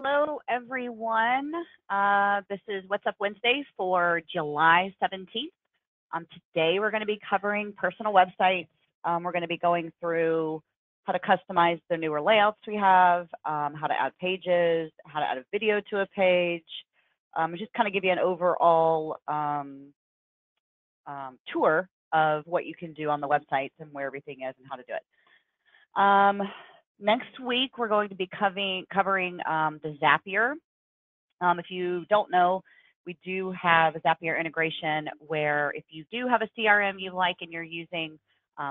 Hello, everyone. This is What's Up Wednesday for July 17th. Today, we're going to be covering personal websites. We're going to be going through how to customize the newer layouts we have, how to add pages, how to add a video to a page, just kind of give you an overall tour of what you can do on the websites and where everything is and how to do it. Next week, we're going to be covering the Zapier. If you don't know, we do have a Zapier integration where if you do have a CRM you like and you're using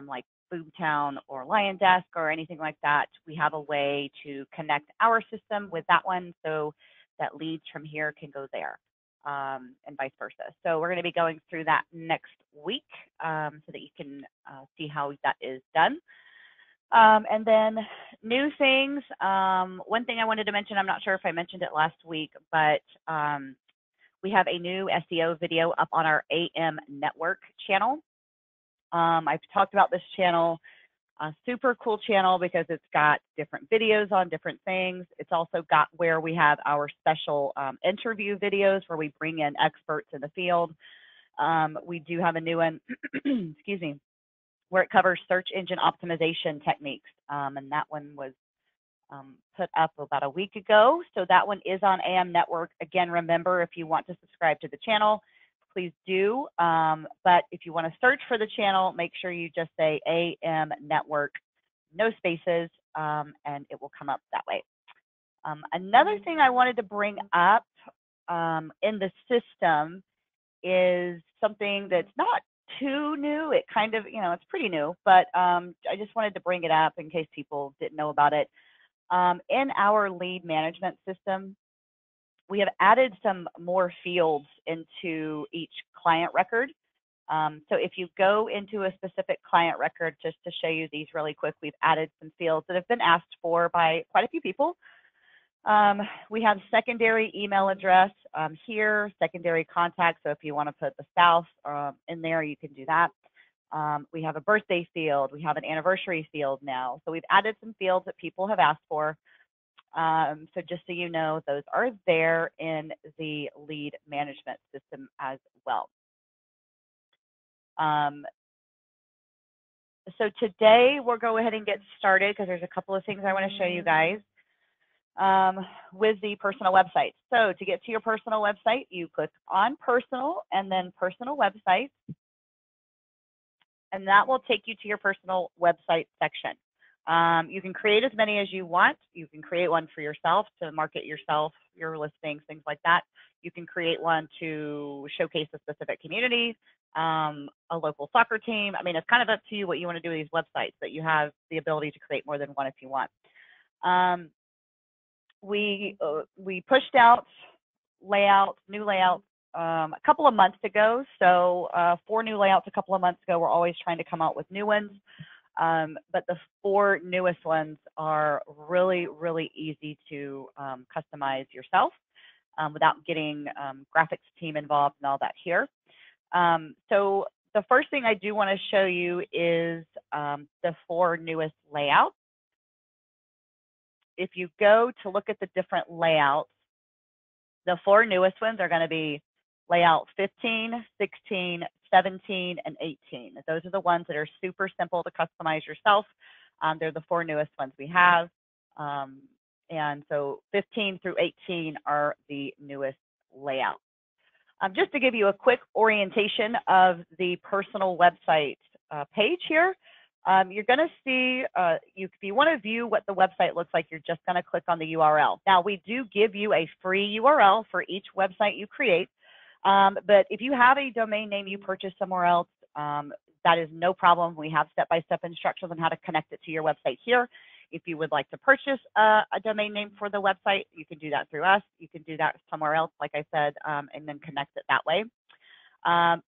like Boomtown or LionDesk or anything like that, we have a way to connect our system with that one so that leads from here can go there and vice versa. So we're going to be going through that next week so that you can see how that is done. And then new things. One thing I wanted to mention, I'm not sure if I mentioned it last week, but we have a new SEO video up on our AM Network channel. I've talked about this channel, a super cool channel because it's got different videos on different things. It's also got where we have our special interview videos where we bring in experts in the field. We do have a new one, excuse me, where it covers search engine optimization techniques. And that one was put up about a week ago. So that one is on AM Network. Again, remember, if you want to subscribe to the channel, please do. But if you want to search for the channel, make sure you just say AM Network, no spaces, and it will come up that way. Another thing I wanted to bring up in the system is something that's not too new. It kind of, it's pretty new, but I just wanted to bring it up in case people didn't know about it. In our lead management system, we have added some more fields into each client record. So if you go into a specific client record, just to show you these really quick, we've added some fields that have been asked for by quite a few people. We have secondary email address here, secondary contact. So if you want to put the spouse in there, you can do that. We have a birthday field. We have an anniversary field now. So we've added some fields that people have asked for. So just so you know, those are there in the lead management system as well. So today we'll go ahead and get started because there's a couple of things I want to show you guys. With the personal website. So to get to your personal website, you click on personal and then personal websites, and that will take you to your personal website section. You can create as many as you want. You can create one for yourself to market yourself, your listings, things like that. You can create one to showcase a specific community, a local soccer team. I mean, it's kind of up to you what you want to do with these websites, but you have the ability to create more than one if you want. We pushed out new layouts a couple of months ago. So 4 new layouts a couple of months ago. We're always trying to come out with new ones. But the 4 newest ones are really, really easy to customize yourself without getting graphics team involved and all that here. So the first thing I do want to show you is the 4 newest layouts. If you go to look at the different layouts, the 4 newest ones are going to be layout 15, 16, 17, and 18. Those are the ones that are super simple to customize yourself. They're the 4 newest ones we have. And so 15 through 18 are the newest layouts. Just to give you a quick orientation of the personal website page here, you're going to see, if you want to view what the website looks like, you're just going to click on the URL. Now, we do give you a free URL for each website you create, but if you have a domain name you purchase somewhere else, that is no problem. We have step-by-step instructions on how to connect it to your website here. If you would like to purchase a domain name for the website, you can do that through us. You can do that somewhere else, like I said, and then connect it that way.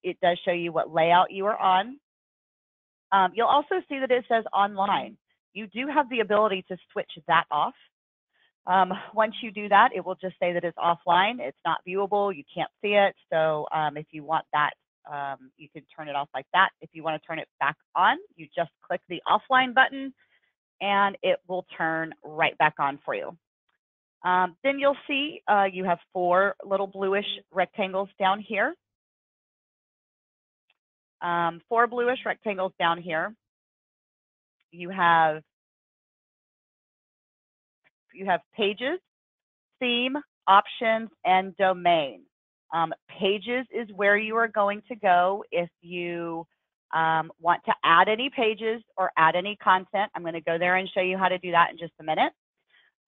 It does show you what layout you are on. You'll also see that it says online. You do have the ability to switch that off. Once you do that, it will just say that it's offline. It's not viewable. You can't see it. So if you want that, you can turn it off like that. If you want to turn it back on, you just click the offline button and it will turn right back on for you. Then you'll see you have 4 little bluish rectangles down here. 4 bluish rectangles down here. You have pages, theme, options, and domain. Pages is where you are going to go if you want to add any pages or add any content. I'm going to go there and show you how to do that in just a minute.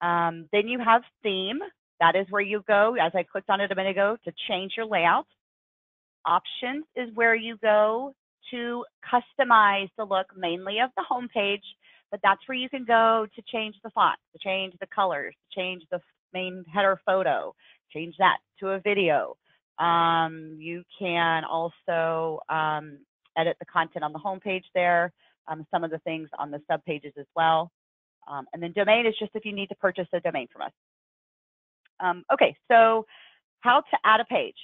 Then you have theme. That is where you go, as I clicked on it a minute ago, to change your layout. Options is where you go to customize the look mainly of the home page, but that's where you can go to change the font, to change the colors, to change the main header photo, change that to a video. You can also edit the content on the home page there, some of the things on the sub pages as well. And then domain is just if you need to purchase a domain from us. Okay, so how to add a page.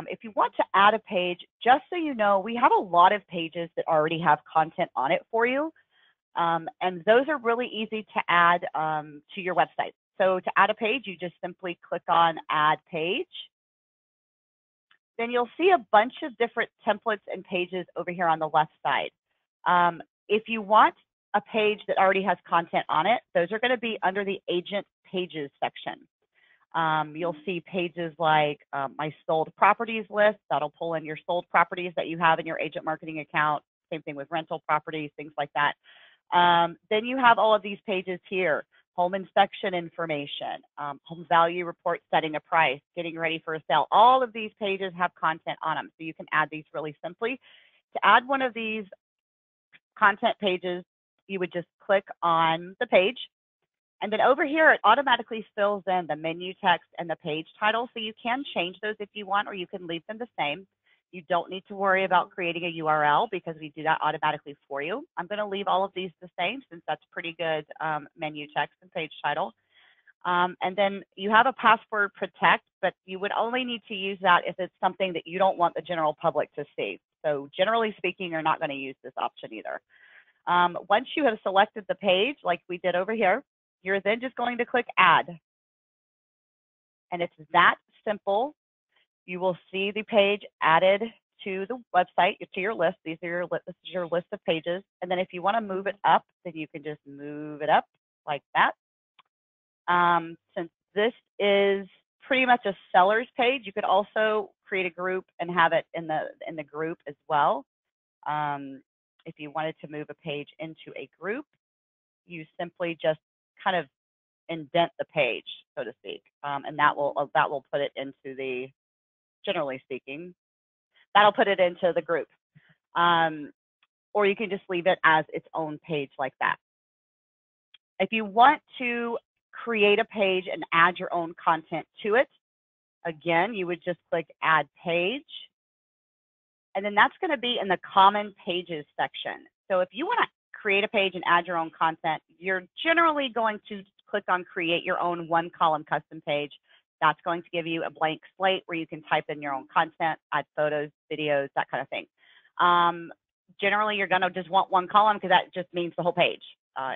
If you want to add a page, just so you know, we have a lot of pages that already have content on it for you. And those are really easy to add to your website. So to add a page, you just simply click on Add Page. Then you'll see a bunch of different templates and pages over here on the left side. If you want a page that already has content on it, those are going to be under the Agent Pages section. You'll see pages like my sold properties list. That'll pull in your sold properties that you have in your agent marketing account. Same thing with rental properties, things like that. Then you have all of these pages here. Home inspection information, home value report, setting a price, getting ready for a sale. All of these pages have content on them. So you can add these really simply. To add one of these content pages, you would just click on the page. And then over here, it automatically fills in the menu text and the page title. So you can change those if you want, or you can leave them the same. You don't need to worry about creating a URL because we do that automatically for you. I'm going to leave all of these the same since that's pretty good menu text and page title. And then you have a password protect, but you would only need to use that if it's something that you don't want the general public to see. So generally speaking, you're not going to use this option either. Once you have selected the page, like we did over here, you're then just going to click Add. And it's that simple. You will see the page added to the website, to your list. This is your list of pages. And then if you want to move it up, then you can just move it up like that. Since this is pretty much a seller's page, you could also create a group and have it in the group as well. If you wanted to move a page into a group, you simply just kind of indent the page, so to speak, and that will put it into the, generally speaking, that'll put it into the group. Or you can just leave it as its own page like that. If you want to create a page and add your own content to it, again, you would just click Add Page. And then that's going to be in the Common Pages section. So if you want to create a page and add your own content, you're generally going to click on Create Your Own One-Column Custom Page. That's going to give you a blank slate where you can type in your own content, add photos, videos, that kind of thing. Generally, you're going to just want one column because that just means the whole page.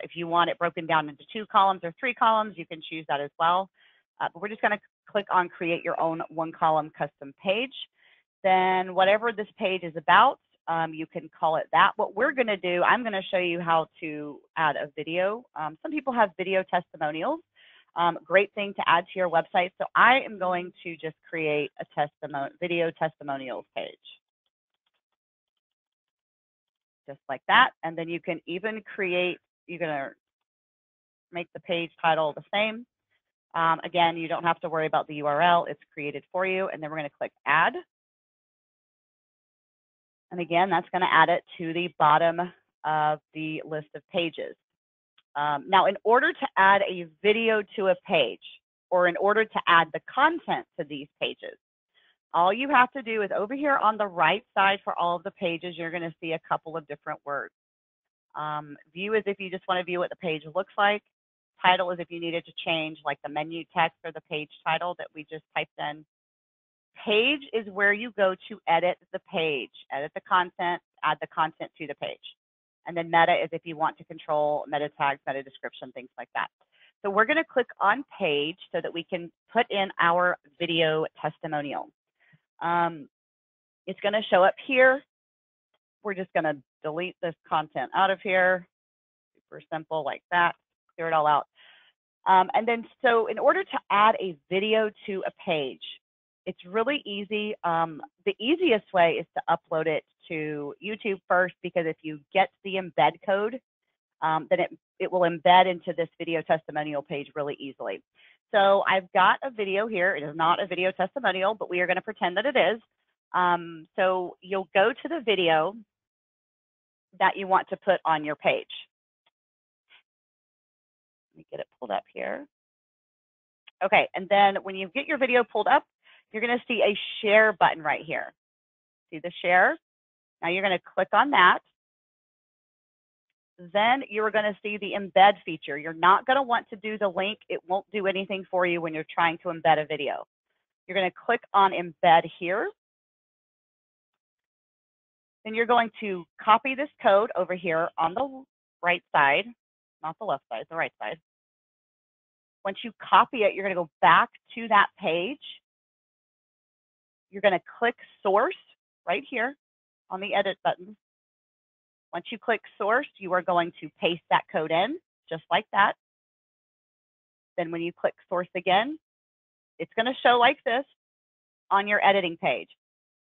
If you want it broken down into 2 columns or 3 columns, you can choose that as well. But we're just going to click on Create Your Own One-Column Custom Page. Then whatever this page is about, you can call it that. What we're going to do, I'm going to show you how to add a video. Some people have video testimonials. Great thing to add to your website. So I am going to just create a video testimonials page. Just like that. And then you can even create, you're going to make the page title the same. Again, you don't have to worry about the URL. It's created for you. And then we're going to click Add. And again, that's going to add it to the bottom of the list of pages. Now, in order to add a video to a page, or in order to add the content to these pages, all you have to do is over here on the right side for all of the pages, you're going to see a couple of different words. View is if you just want to view what the page looks like. Title is if you needed to change like the menu text or the page title that we just typed in. Page is where you go to edit the page, edit the content, add the content to the page. And then meta is if you want to control meta tags, meta description, things like that. So we're going to click on page so that we can put in our video testimonial. It's going to show up here. We're just going to delete this content out of here. Super simple like that. Clear it all out. And then so in order to add a video to a page, it's really easy. The easiest way is to upload it to YouTube first, because if you get the embed code, then it will embed into this video testimonial page really easily. So I've got a video here. It is not a video testimonial, but we are going to pretend that it is. So you'll go to the video that you want to put on your page. Let me get it pulled up here. Okay, and then when you get your video pulled up, you're going to see a share button right here. See the share? Now you're going to click on that. Then you're going to see the embed feature. You're not going to want to do the link. It won't do anything for you when you're trying to embed a video. You're going to click on embed here. Then you're going to copy this code over here on the right side, not the left side, the right side. Once you copy it, you're going to go back to that page. You're going to click source right here on the edit button. Once you click source, you are going to paste that code in just like that. Then when you click source again, it's going to show like this on your editing page.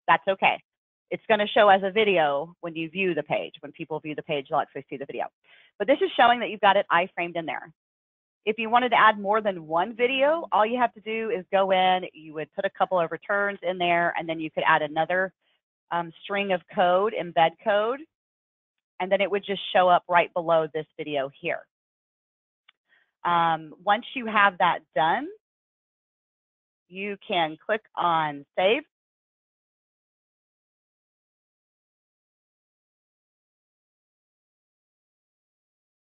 That's okay. It's going to show as a video when you view the page. When people view the page, they'll actually see the video. But this is showing that you've got it iframed in there. If you wanted to add more than one video, all you have to do is go in, you would put a couple of returns in there, and then you could add another string of code, embed code, and then it would just show up right below this video here. Once you have that done, you can click on save.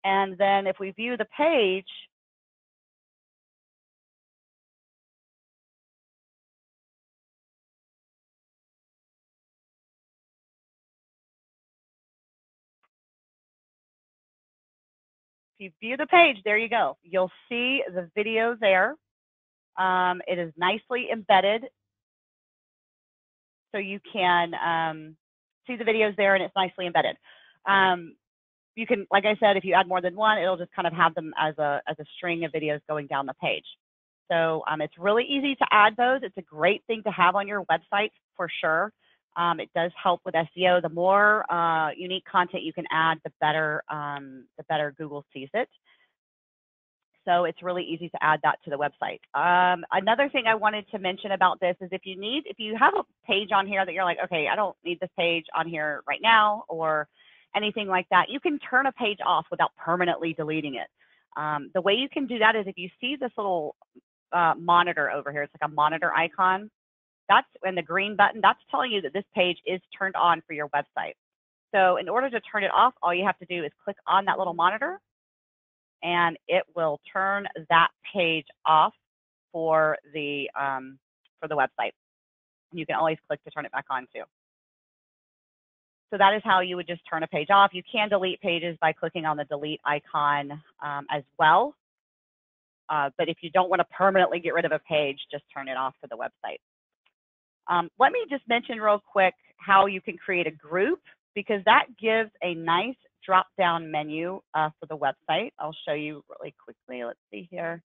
And then if we view the page, if you view the page, there you go. You'll see the video there. It is nicely embedded. So you can see the videos there, and it's nicely embedded. You can, like I said, if you add more than one, it'll just kind of have them as a string of videos going down the page. So it's really easy to add those. It's a great thing to have on your website for sure. It does help with SEO. The more unique content you can add, the better Google sees it. So it's really easy to add that to the website. Another thing I wanted to mention about this is if you have a page on here that you're like, okay, I don't need this page on here right now or anything like that, you can turn a page off without permanently deleting it. The way you can do that is if you see this little monitor over here, it's like a monitor icon, that's in the green button, that's telling you that this page is turned on for your website. So in order to turn it off, all you have to do is click on that little monitor, and it will turn that page off for the website. You can always click to turn it back on too. So that is how you would just turn a page off. You can delete pages by clicking on the delete icon as well. But if you don't want to permanently get rid of a page, just turn it off for the website. Let me just mention real quick how you can create a group, because that gives a nice drop-down menu for the website. I'll show you really quickly. Let's see here.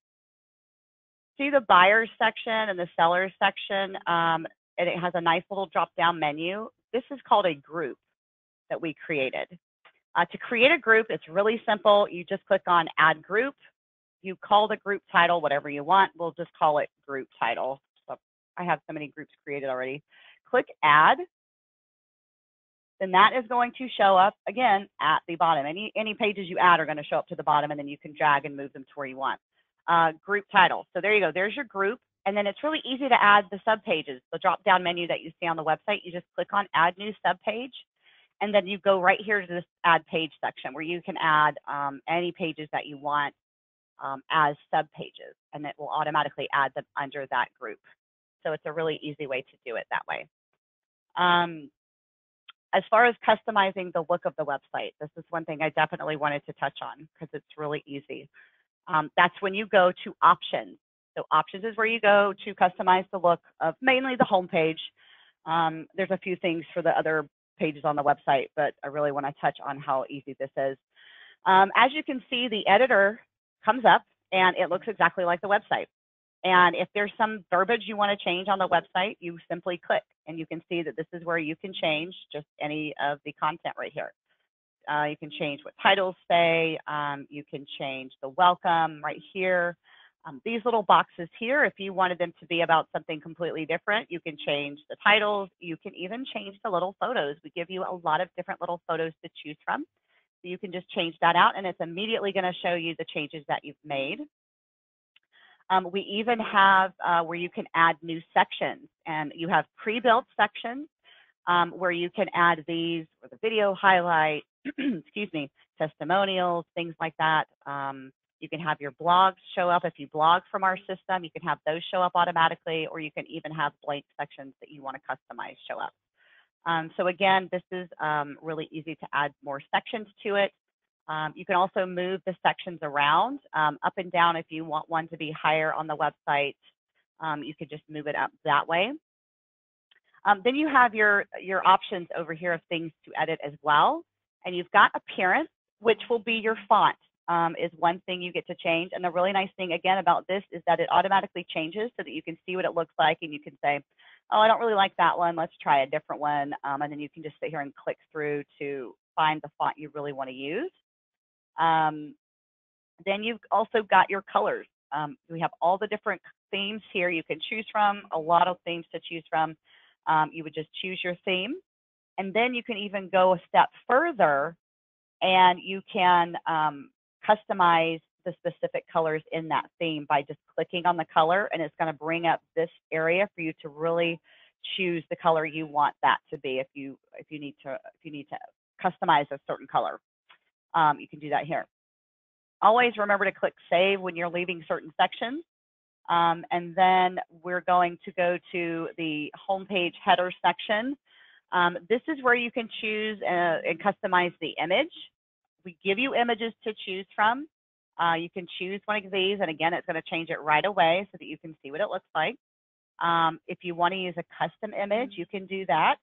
See the buyers section and the sellers section, and it has a nice little drop-down menu. This is called a group that we created. To create a group, it's really simple. You just click on Add Group. You call the group title whatever you want. We'll just call it Group Title. So I have so many groups created already. Click Add. Then that is going to show up again at the bottom. Any pages you add are going to show up to the bottom, and then you can drag and move them to where you want. Group title. So there you go. There's your group. And then it's really easy to add the subpages. The drop-down menu that you see on the website, you just click on Add New Subpage, and then you go right here to this Add Page section where you can add any pages that you want as subpages, and it will automatically add them under that group. So it's a really easy way to do it that way. As far as customizing the look of the website, this is one thing I definitely wanted to touch on because it's really easy. That's when you go to options. So options is where you go to customize the look of mainly the home page. There's a few things for the other pages on the website, but I really want to touch on how easy this is. As you can see, the editor comes up and it looks exactly like the website. And if there's some verbiage you want to change on the website, you simply click and you can see that this is where you can change just any of the content right here. You can change what titles say. You can change the welcome right here. These little boxes here, if you wanted them to be about something completely different, you can change the titles. You can even change the little photos. We give you a lot of different little photos to choose from. So you can just change that out and it's immediately going to show you the changes that you've made. We even have where you can add new sections, and you have pre-built sections where you can add these for the video highlight, excuse me, testimonials, things like that. You can have your blogs show up. If you blog from our system, you can have those show up automatically, or you can even have blank sections that you want to customize show up. So again, this is really easy to add more sections to it. You can also move the sections around up and down if you want one to be higher on the website. You could just move it up that way. Then you have your options over here of things to edit as well. And you've got appearance, which will be your font, is one thing you get to change. And the really nice thing, again, about this is that it automatically changes so that you can see what it looks like and you can say, oh, I don't really like that one. Let's try a different one. And then you can just sit here and click through to find the font you really want to use. Then you've also got your colors. We have all the different themes here you can choose from, a lot of themes to choose from. You would just choose your theme. And then you can even go a step further and you can customize the specific colors in that theme by just clicking on the color, and it's going to bring up this area for you to really choose the color you want that to be if you need to customize a certain color. You can do that here. Always remember to click save when you're leaving certain sections. And then we're going to go to the homepage header section. This is where you can choose and customize the image. We give you images to choose from. You can choose one of these, and again, it's going to change it right away so that you can see what it looks like. If you want to use a custom image, you can do that.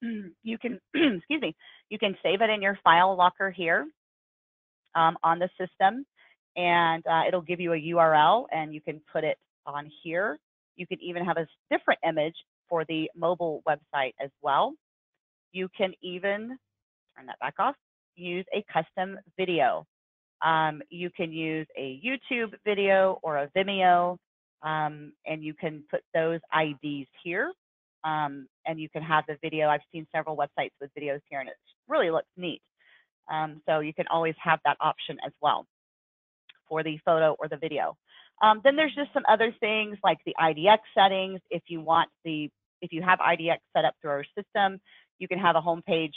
You can, excuse me, you can save it in your file locker here on the system, and it'll give you a URL, and you can put it on here. You can even have a different image for the mobile website as well. You can even, turn that back off, use a custom video. You can use a YouTube video or a Vimeo, and you can put those IDs here, and you can have the video. I've seen several websites with videos here, and it really looks neat. So you can always have that option as well for the photo or the video. Then there's just some other things like the IDX settings. If you have IDX set up through our system, you can have a homepage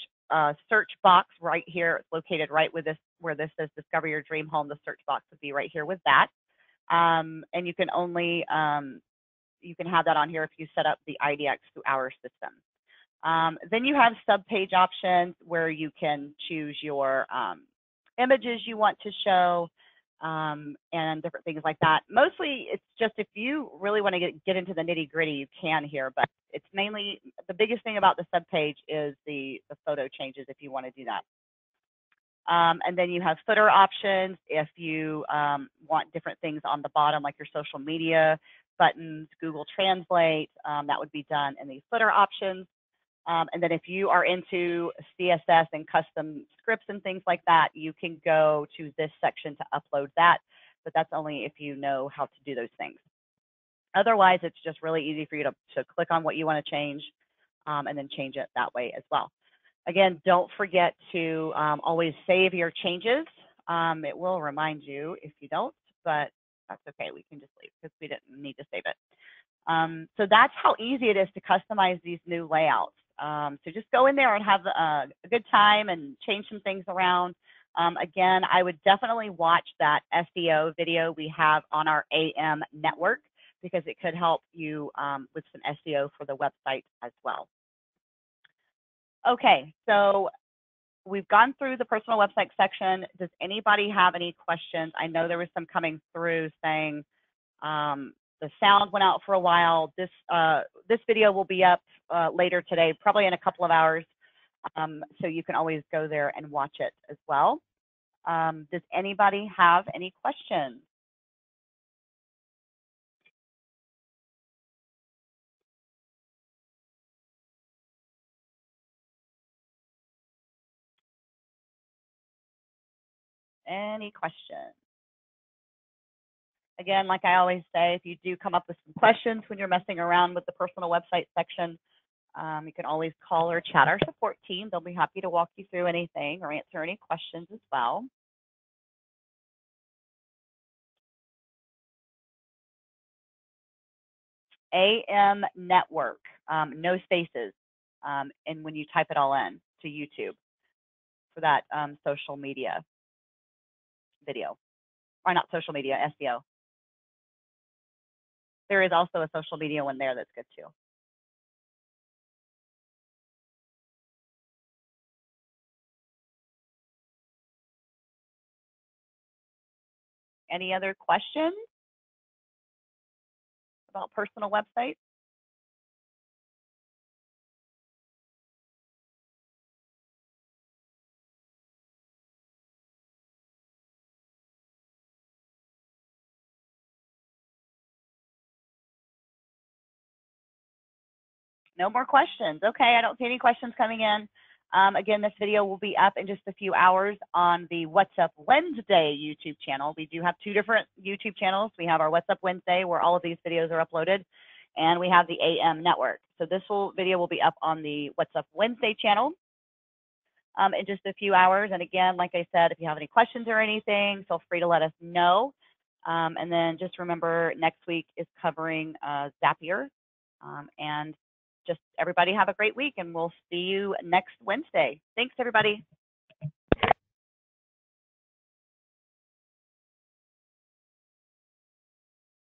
search box right here. It's located right with this, where this says Discover Your Dream Home. The search box would be right here with that. And you can only, you can have that on here if you set up the IDX through our system. Then you have sub-page options where you can choose your images you want to show and different things like that. Mostly it's just if you really want to get into the nitty-gritty, you can here, but it's mainly, the biggest thing about the sub-page is the photo changes if you want to do that. And then you have footer options if you want different things on the bottom, like your social media buttons, Google Translate, that would be done in the footer options. And then if you are into CSS and custom scripts and things like that, you can go to this section to upload that, but that's only if you know how to do those things. Otherwise, it's just really easy for you to click on what you want to change and then change it that way as well. Again, don't forget to always save your changes. It will remind you if you don't, but that's okay. We can just leave because we didn't need to save it. So that's how easy it is to customize these new layouts. So just go in there and have a good time and change some things around. Again, I would definitely watch that SEO video we have on our AM network because it could help you with some SEO for the website as well. Okay, so we've gone through the personal website section. Does anybody have any questions? I know there was some coming through saying the sound went out for a while. This video will be up later today, probably in a couple of hours. So you can always go there and watch it as well. Does anybody have any questions? Any questions? Again, like I always say, if you do come up with some questions when you're messing around with the personal website section, you can always call or chat our support team. They'll be happy to walk you through anything or answer any questions as well. AM Network, no spaces, and when you type it all in to YouTube for that social media video, or not social media, SEO. There is also a social media one there that's good too. Any other questions about personal websites? No more questions. Okay, I don't see any questions coming in. Again, this video will be up in just a few hours on the What's Up Wednesday YouTube channel. We do have two different YouTube channels. We have our What's Up Wednesday, where all of these videos are uploaded, and we have the AM Network. So this video will be up on the What's Up Wednesday channel in just a few hours. And again, like I said, if you have any questions or anything, feel free to let us know. And then just remember, next week is covering Zapier. And just everybody have a great week, and we'll see you next Wednesday. Thanks, everybody.